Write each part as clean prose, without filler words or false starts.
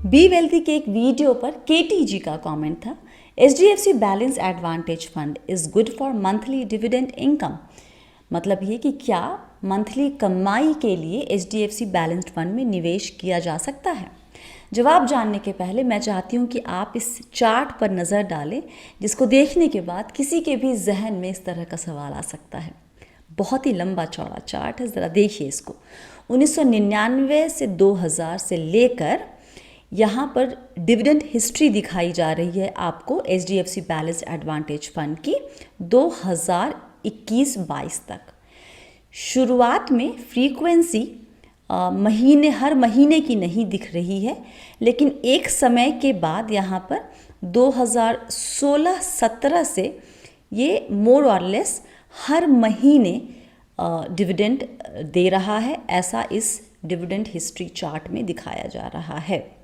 B wealthy के एक video पर केटी जी का कमेंट था, HDFC balance advantage fund is good for monthly dividend income. मतलब ये कि क्या मंथली कमाई के लिए HDFC बैलेंस्ड फंड में निवेश किया जा सकता है। जवाब जानने के पहले मैं चाहती हूँ कि आप इस चार्ट पर नज़र डालें, जिसको देखने के बाद किसी के भी जहन में इस तरह का सवाल आ सकता है। बहुत ही लंबा चौड़ा चार्ट है, ज़रा देखिए इसको। 1999 से 2000 से लेकर यहाँ पर डिविडेंड हिस्ट्री दिखाई जा रही है आपको HDFC बैलेंस्ड एडवांटेज फंड की 2021-22 तक। शुरुआत में फ्रीक्वेंसी हर महीने की नहीं दिख रही है, लेकिन एक समय के बाद यहाँ पर 2016-17 से ये मोर और लेस हर महीने डिविडेंड दे रहा है, ऐसा इस डिविडेंड हिस्ट्री चार्ट में दिखाया जा रहा है।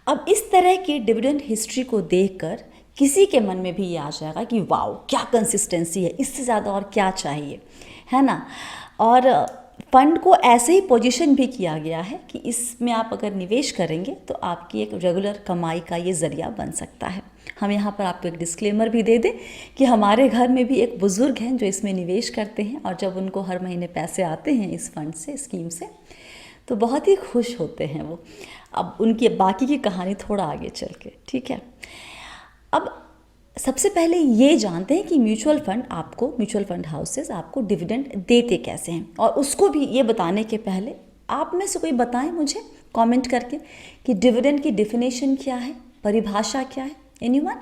अब इस तरह की डिविडेंड हिस्ट्री को देखकर किसी के मन में भी ये आ जाएगा कि वाओ क्या कंसिस्टेंसी है, इससे ज़्यादा और क्या चाहिए, है ना। और फंड को ऐसे ही पोजीशन भी किया गया है कि इसमें आप अगर निवेश करेंगे तो आपकी एक रेगुलर कमाई का ये ज़रिया बन सकता है। हम यहाँ पर आपको एक डिस्क्लेमर भी दे दें कि हमारे घर में भी एक बुज़ुर्ग हैं जो इसमें निवेश करते हैं, और जब उनको हर महीने पैसे आते हैं इस फंड से, स्कीम से, तो बहुत ही खुश होते हैं वो। अब उनकी बाकी की कहानी थोड़ा आगे चल के, ठीक है। अब सबसे पहले ये जानते हैं कि म्यूचुअल फंड हाउसेस आपको डिविडेंड देते कैसे हैं, और उसको भी ये बताने के पहले आप में से कोई बताएं मुझे कमेंट करके कि डिविडेंड की डेफिनेशन क्या है, परिभाषा क्या है। एनीवन?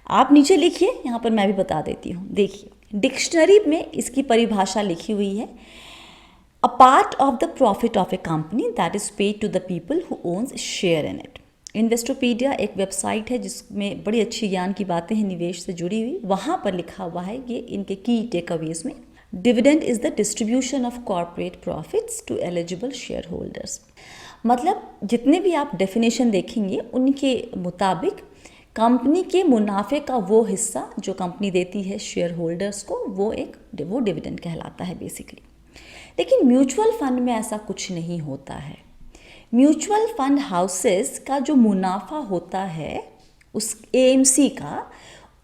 आप नीचे लिखिए, यहाँ पर मैं भी बता देती हूँ। देखिए, डिक्शनरी में इसकी परिभाषा लिखी हुई है, a part of the profit of a company that is paid to the people who owns share in it. Investopedia एक वेबसाइट है जिसमें बड़ी अच्छी ज्ञान की बातें हैं निवेश से जुड़ी हुई। वहाँ पर लिखा हुआ है ये इनके की टेकअवेज में, dividend is the distribution of corporate profits to eligible share holders. मतलब जितने भी आप डेफिनेशन देखेंगे उनके मुताबिक कंपनी के मुनाफे का वो हिस्सा जो कंपनी देती है शेयर होल्डर्स को, वो डिविडेंड कहलाता है बेसिकली। लेकिन म्यूचुअल फंड में ऐसा कुछ नहीं होता है। म्यूचुअल फंड हाउसेस का जो मुनाफा होता है उस AMC का,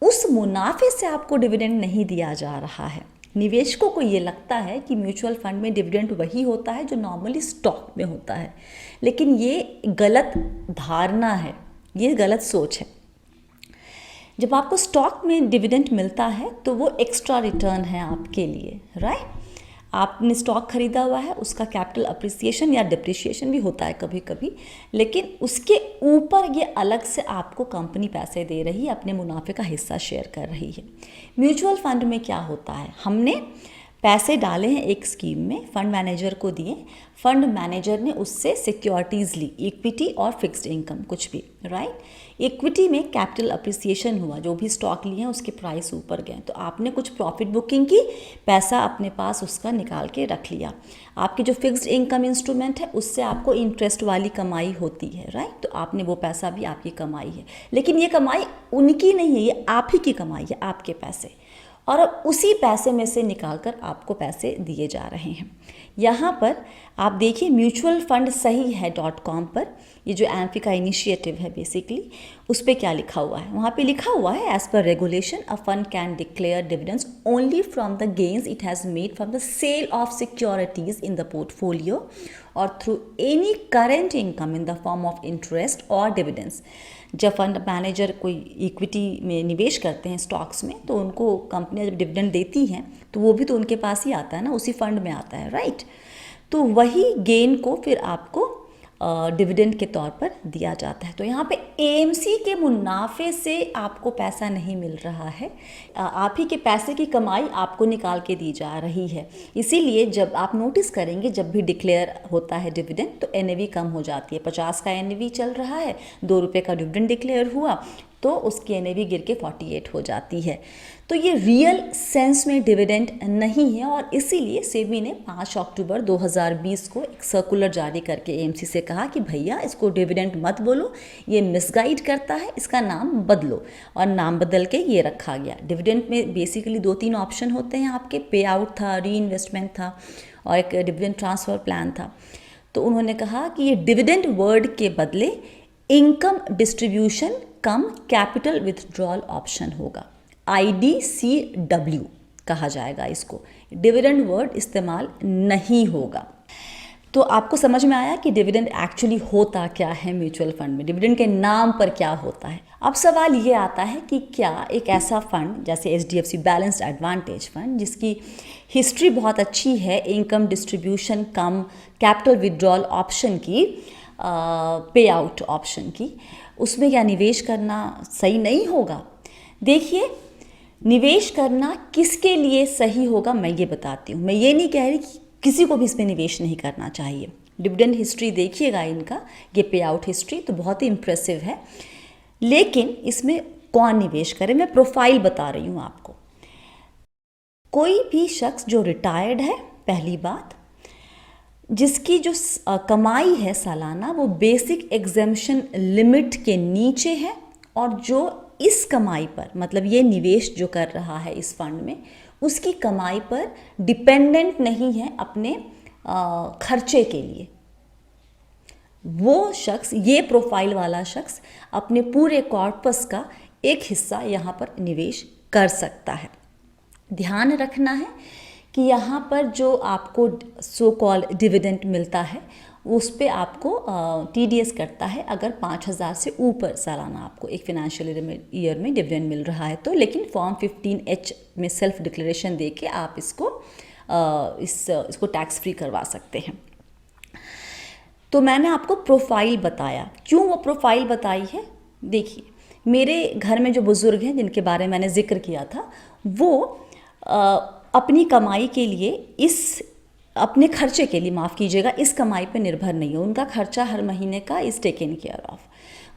उस मुनाफे से आपको डिविडेंड नहीं दिया जा रहा है। निवेशकों को ये लगता है कि म्यूचुअल फंड में डिविडेंड वही होता है जो नॉर्मली स्टॉक में होता है, लेकिन ये गलत धारणा है, ये गलत सोच है। जब आपको स्टॉक में डिविडेंड मिलता है तो वो एक्स्ट्रा रिटर्न है आपके लिए, राइट। आपने स्टॉक खरीदा हुआ है, उसका कैपिटल अप्रिसिएशन या डिप्रिसिएशन भी होता है कभी कभी, लेकिन उसके ऊपर ये अलग से आपको कंपनी पैसे दे रही है, अपने मुनाफे का हिस्सा शेयर कर रही है। म्यूचुअल फंड में क्या होता है, हमने पैसे डाले हैं एक स्कीम में, फंड मैनेजर को दिए, फंड मैनेजर ने उससे सिक्योरिटीज़ ली, इक्विटी और फिक्स्ड इनकम कुछ भी, राइट। इक्विटी में कैपिटल अप्रिसिएशन हुआ, जो भी स्टॉक लिए हैं उसके प्राइस ऊपर गए, तो आपने कुछ प्रॉफिट बुकिंग की, पैसा अपने पास उसका निकाल के रख लिया। आपकी जो फिक्स्ड इनकम इंस्ट्रूमेंट है उससे आपको इंटरेस्ट वाली कमाई होती है, राइट, तो आपने वो पैसा भी आपकी कमाई है, लेकिन ये कमाई उनकी नहीं है, ये आप ही की कमाई है, आपके पैसे, और अब उसी पैसे में से निकालकर आपको पैसे दिए जा रहे हैं। यहाँ पर आप देखिए म्यूचुअल फंड सही है .com पर, ये जो एम्फी का इनिशिएटिव है बेसिकली, उस पर क्या लिखा हुआ है, वहाँ पे लिखा हुआ है as per regulation a fund can declare dividends only from the gains it has made from the sale of securities in the portfolio और through any current income in the form of interest और dividends. जब fund manager कोई equity में निवेश करते हैं stocks में, तो उनको कंपनियां जब डिविडेंड देती हैं तो वो भी तो उनके पास ही आता है ना, उसी फंड में आता है, राइट। तो वही गेन को फिर आपको डिविडेंड के तौर पर दिया जाता है। तो यहाँ पे AMC के मुनाफे से आपको पैसा नहीं मिल रहा है, आप ही के पैसे की कमाई आपको निकाल के दी जा रही है। इसीलिए जब आप नोटिस करेंगे जब भी डिक्लेयर होता है डिविडेंड तो NAV कम हो जाती है। 50 का NAV चल रहा है, 2 रुपये का डिविडेंड डिक्लेयर हुआ तो उसकी NAV गिर के 48 हो जाती है। तो ये रियल सेंस में डिविडेंड नहीं है, और इसीलिए सेबी ने 5 अक्टूबर 2020 को एक सर्कुलर जारी करके AMC से कहा कि भैया इसको डिविडेंड मत बोलो, ये मिसगाइड करता है, इसका नाम बदलो। और नाम बदल के ये रखा गया। डिविडेंड में बेसिकली 2-3 ऑप्शन होते हैं आपके, पे आउट था, री इन्वेस्टमेंट था और एक डिविडेंड ट्रांसफ़र प्लान था। तो उन्होंने कहा कि ये डिविडेंड वर्ड के बदले इनकम डिस्ट्रीब्यूशन कम कैपिटल विथड्रॉल ऑप्शन होगा, IDCW कहा जाएगा इसको, डिविडेंड वर्ड इस्तेमाल नहीं होगा। तो आपको समझ में आया कि डिविडेंड एक्चुअली होता क्या है म्यूचुअल फंड में, डिविडेंड के नाम पर क्या होता है। अब सवाल ये आता है कि क्या एक ऐसा फंड जैसे HDFC बैलेंस्ड एडवांटेज फंड, जिसकी हिस्ट्री बहुत अच्छी है इनकम डिस्ट्रीब्यूशन कम कैपिटल विड्रॉल ऑप्शन की, पे आउट ऑप्शन की, उसमें क्या निवेश करना सही नहीं होगा? देखिए, निवेश करना किसके लिए सही होगा मैं ये बताती हूँ। मैं ये नहीं कह रही कि किसी को भी इसमें निवेश नहीं करना चाहिए। डिविडेंड हिस्ट्री देखिएगा इनका, ये पे आउट हिस्ट्री तो बहुत ही इम्प्रेसिव है, लेकिन इसमें कौन निवेश करे, मैं प्रोफाइल बता रही हूँ आपको। कोई भी शख्स जो रिटायर्ड है, पहली बात, जिसकी जो कमाई है सालाना वो बेसिक एग्जेम्पशन लिमिट के नीचे है, और जो इस कमाई पर, मतलब ये निवेश जो कर रहा है इस फंड में, उसकी कमाई पर डिपेंडेंट नहीं है अपने खर्चे के लिए, वो शख्स, ये प्रोफाइल वाला शख्स अपने पूरे कॉर्पस का एक हिस्सा यहाँ पर निवेश कर सकता है। ध्यान रखना है कि यहाँ पर जो आपको सो कॉल डिविडेंड मिलता है उस पे आपको TDS कटता है अगर 5,000 से ऊपर सालाना आपको एक फाइनेंशियल ईयर में डिविडेंड मिल रहा है तो। लेकिन फॉर्म 15H में सेल्फ डिक्लेरेशन दे के आप इसको टैक्स फ्री करवा सकते हैं। तो मैंने आपको प्रोफाइल बताया, क्यों वो प्रोफाइल बताई है? देखिए, मेरे घर में जो बुज़ुर्ग हैं जिनके बारे में मैंने जिक्र किया था, वो अपनी कमाई के लिए अपने खर्चे के लिए, माफ़ कीजिएगा, इस कमाई पे निर्भर नहीं है। उनका खर्चा हर महीने का इज़ टेकन केयर ऑफ।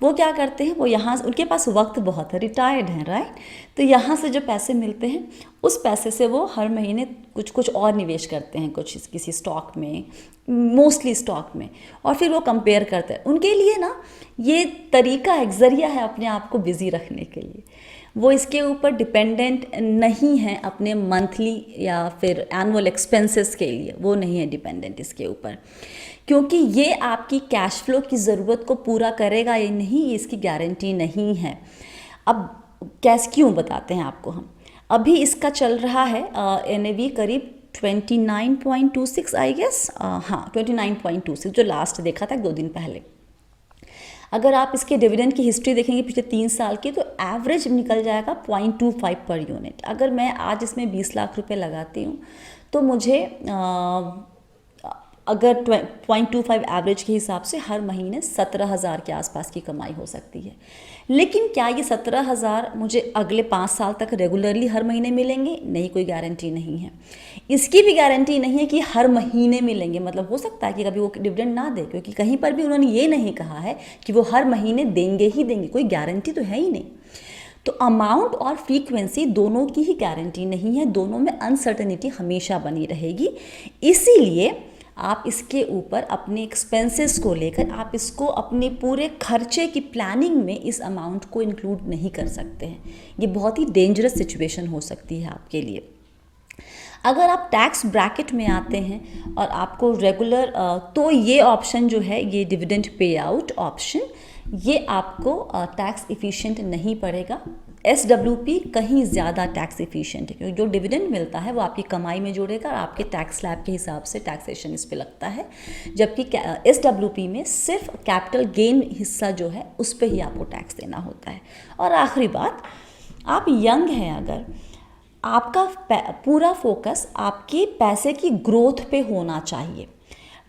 वो क्या करते हैं, वो यहाँ, उनके पास वक्त बहुत है, रिटायर्ड हैं, राइट, तो यहाँ से जो पैसे मिलते हैं उस पैसे से वो हर महीने कुछ और निवेश करते हैं, कुछ किसी स्टॉक में, मोस्टली स्टॉक में, और फिर वो कंपेयर करते हैं। उनके लिए ना ये तरीका एक ज़रिया है अपने आप को बिज़ी रखने के लिए। वो इसके ऊपर डिपेंडेंट नहीं है अपने मंथली या फिर एनुअल एक्सपेंसेस के लिए, वो नहीं है डिपेंडेंट इसके ऊपर, क्योंकि ये आपकी कैश फ्लो की ज़रूरत को पूरा करेगा या नहीं, इसकी गारंटी नहीं है। अब क्यों बताते हैं आपको हम। अभी इसका चल रहा है NAV करीब 29.26 आई गेस, हाँ 29.26 जो लास्ट देखा था 2 दिन पहले। अगर आप इसके डिविडेंड की हिस्ट्री देखेंगे पिछले 3 साल की, तो एवरेज निकल जाएगा 0.25 पर यूनिट। अगर मैं आज इसमें 20 लाख रुपए लगाती हूँ तो मुझे अगर 0.25 एवरेज के हिसाब से हर महीने 17,000 के आसपास की कमाई हो सकती है। लेकिन क्या ये 17,000 मुझे अगले 5 साल तक रेगुलरली हर महीने मिलेंगे? नहीं, कोई गारंटी नहीं है। इसकी भी गारंटी नहीं है कि हर महीने मिलेंगे, मतलब हो सकता है कि कभी वो डिविडेंड ना दे, क्योंकि कहीं पर भी उन्होंने ये नहीं कहा है कि वो हर महीने देंगे ही देंगे, कोई गारंटी तो है ही नहीं। तो अमाउंट और फ्रीक्वेंसी दोनों की ही गारंटी नहीं है, दोनों में अनसर्टेनिटी हमेशा बनी रहेगी। इसीलिए आप इसके ऊपर अपने एक्सपेंसेस को लेकर आप इसको अपने पूरे खर्चे की प्लानिंग में इस अमाउंट को इंक्लूड नहीं कर सकते हैं। ये बहुत ही डेंजरस सिचुएशन हो सकती है आपके लिए। अगर आप टैक्स ब्रैकेट में आते हैं और आपको रेगुलर, तो ये ऑप्शन जो है, ये डिविडेंड पे आउट ऑप्शन, ये आपको टैक्स इफ़िशिएंट नहीं पड़ेगा। SWP कहीं ज़्यादा टैक्स इफ़िशिएंट है, क्योंकि जो डिविडेंड मिलता है वो आपकी कमाई में जोड़ेगा और आपके टैक्स स्लैब के हिसाब से टैक्सेशन इस पे लगता है, जबकि SWP में सिर्फ कैपिटल गेन हिस्सा जो है उस पर ही आपको टैक्स देना होता है। और आखिरी बात, आप यंग हैं, अगर आपका पूरा फोकस आपके पैसे की ग्रोथ पे होना चाहिए।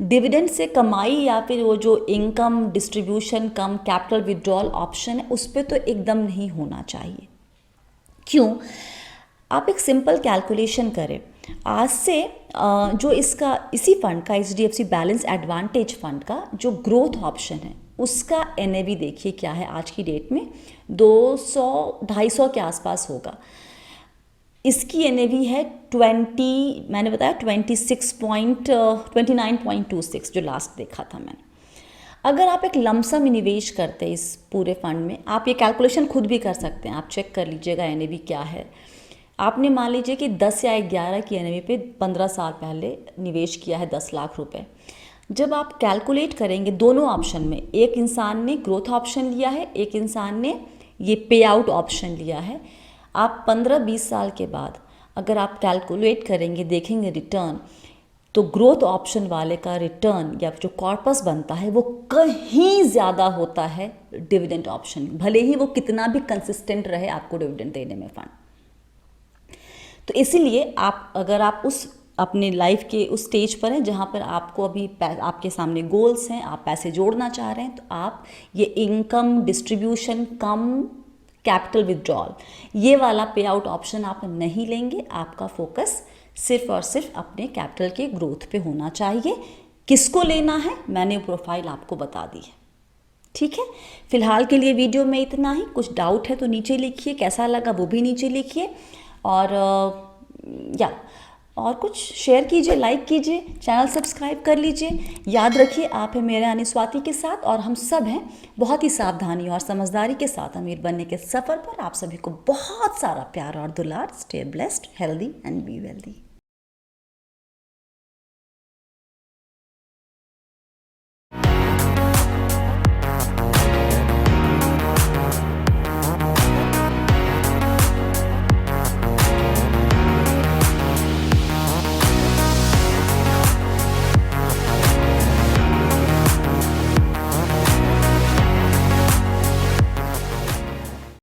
डिविडेंड से कमाई या फिर वो जो इनकम डिस्ट्रीब्यूशन कम कैपिटल विड्रॉल ऑप्शन है उस पर तो एकदम नहीं होना चाहिए। क्यों? आप एक सिंपल कैलकुलेशन करें। आज से जो इसी फंड का HDFC बैलेंस एडवांटेज फंड का जो ग्रोथ ऑप्शन है उसका NAV देखिए क्या है आज की डेट में, 200-250 के आसपास होगा। इसकी NAV है मैंने बताया 29.26 जो लास्ट देखा था मैंने। अगर आप एक लमसम निवेश करते हैं इस पूरे फंड में, आप ये कैलकुलेशन खुद भी कर सकते हैं, आप चेक कर लीजिएगा NAV क्या है। आपने मान लीजिए कि 10 या 11 की NAV पे 15 साल पहले निवेश किया है 10 लाख रुपए, जब आप कैलकुलेट करेंगे दोनों ऑप्शन में, एक इंसान ने ग्रोथ ऑप्शन लिया है, एक इंसान ने ये पे आउट ऑप्शन लिया है, आप 15-20 साल के बाद अगर आप कैलकुलेट करेंगे, देखेंगे रिटर्न, तो ग्रोथ ऑप्शन वाले का रिटर्न या जो कॉर्पस बनता है वो कहीं ज़्यादा होता है डिविडेंड ऑप्शन, भले ही वो कितना भी कंसिस्टेंट रहे आपको डिविडेंड देने में फंड। तो इसीलिए आप अगर आप उस अपने लाइफ के उस स्टेज पर हैं जहाँ पर आपको अभी आपके सामने गोल्स हैं, आप पैसे जोड़ना चाह रहे हैं, तो आप ये इनकम डिस्ट्रीब्यूशन कम कैपिटल विथड्रॉल ये वाला पे आउट ऑप्शन आप नहीं लेंगे। आपका फोकस सिर्फ और सिर्फ अपने कैपिटल के ग्रोथ पे होना चाहिए। किसको लेना है मैंने प्रोफाइल आपको बता दी है, ठीक है। फिलहाल के लिए वीडियो में इतना ही। कुछ डाउट है तो नीचे लिखिए, कैसा लगा वो भी नीचे लिखिए, और कुछ शेयर कीजिए, लाइक कीजिए, चैनल सब्सक्राइब कर लीजिए। याद रखिए आप हैं मेरे यानी स्वाति के साथ, और हम सब हैं बहुत ही सावधानी और समझदारी के साथ अमीर बनने के सफ़र पर। आप सभी को बहुत सारा प्यार और दुलार। Stay blessed, healthy and be wealthy.